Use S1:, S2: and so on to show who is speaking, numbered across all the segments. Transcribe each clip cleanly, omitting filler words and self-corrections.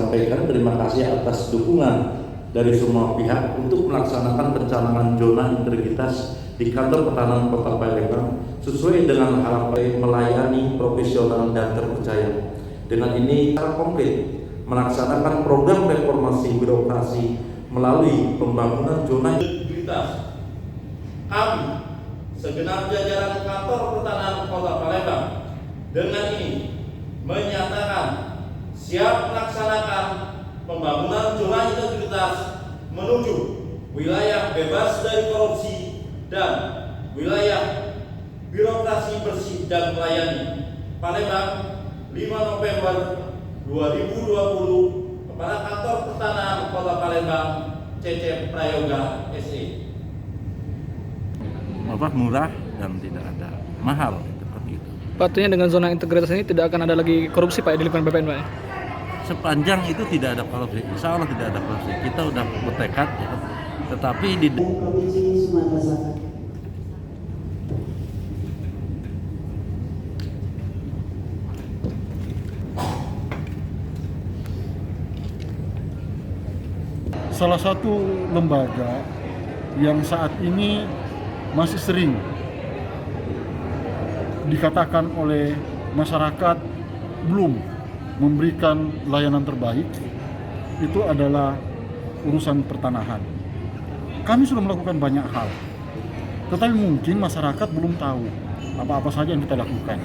S1: sampaikan terima kasih atas dukungan dari semua pihak untuk melaksanakan pencanangan zona integritas di kantor pertahanan Kota Palembang sesuai dengan harapan melayani profesional dan terpercaya. Dengan ini secara konkret melaksanakan program reformasi birokrasi melalui pembangunan zona integritas. Kami segenap jajaran kantor pertahanan Kota Palembang dengan ini menyatakan siap melaksanakan pembangunan zona integritas menuju wilayah bebas dari korupsi dan wilayah birokrasi bersih dan melayani. Palembang, 5 November 2020, Kepala Kantor Pertahanan Kota Palembang, Cecep Prayoga SE.
S2: Murah dan tidak ada mahal seperti itu.
S3: Pak, artinya dengan zona integritas ini tidak akan ada lagi korupsi Pak di lingkungan BPN Pak ya?
S2: Sepanjang itu tidak ada korupsi, insya Allah tidak ada korupsi. Kita udah bertekad ya, tetapi di
S4: Provinsi Sumatera Selatan.
S5: Salah satu lembaga yang saat ini masih sering dikatakan oleh masyarakat belum memberikan layanan terbaik itu adalah urusan pertanahan. Kami sudah melakukan banyak hal, tetapi mungkin masyarakat belum tahu apa-apa saja yang kita lakukan.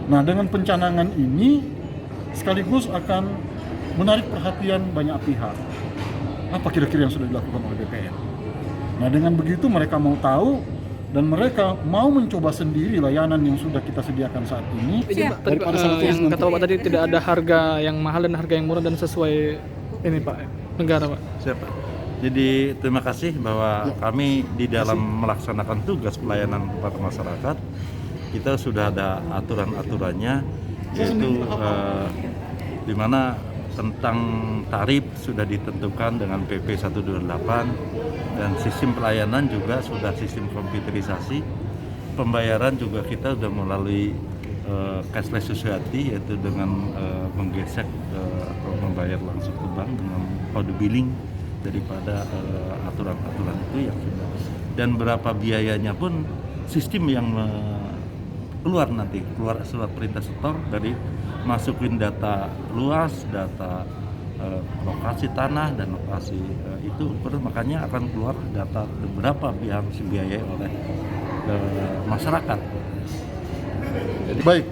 S5: Nah, dengan pencanangan ini sekaligus akan menarik perhatian banyak pihak. Apa kira-kira yang sudah dilakukan oleh BPN? Nah, dengan begitu mereka mau tahu dan mereka mau mencoba sendiri layanan yang sudah kita sediakan saat ini.
S3: Siap. Tadi Pak, yang kata Bapak tadi tidak ada harga yang mahal dan harga yang murah dan sesuai ini Pak negara Pak.
S2: siapa? Jadi terima kasih bahwa kami di dalam melaksanakan tugas pelayanan kepada masyarakat kita sudah ada aturan-aturannya, yaitu di mana tentang tarif sudah ditentukan dengan PP 128 dan sistem pelayanan juga sudah sistem komputerisasi. Pembayaran juga kita sudah melalui cashless society, yaitu dengan menggesek atau membayar langsung ke bank dengan kode billing daripada aturan-aturan itu yang sudah. Dan berapa biayanya pun sistem yang keluar surat perintah setor dari masukin data luas, data lokasi tanah dan lokasi itu, makanya akan keluar data berapa yang dibiayai oleh masyarakat.
S5: Baik,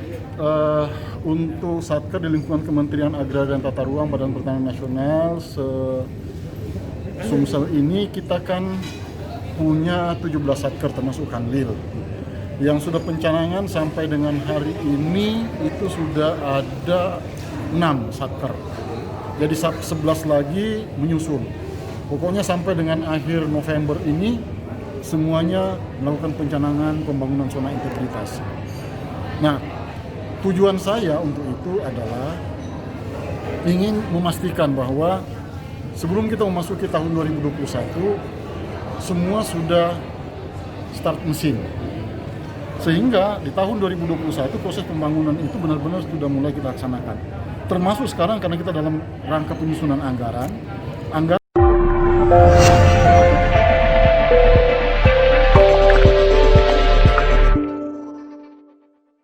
S5: untuk Satker di lingkungan Kementerian Agraria dan Tata Ruang Badan Pertanahan Nasional Sumsel ini kita kan punya 17 Satker termasuk Kanwil. Yang sudah pencanangan sampai dengan hari ini itu sudah ada 6 Satker. Jadi 11 lagi menyusul. Pokoknya sampai dengan akhir November ini semuanya melakukan pencanangan pembangunan zona integritas. Nah, tujuan saya untuk itu adalah ingin memastikan bahwa sebelum kita memasuki tahun 2021 semua sudah start mesin. Sehingga di tahun 2021 proses pembangunan itu benar-benar sudah mulai kita laksanakan. Termasuk sekarang karena kita dalam rangka penyusunan anggaran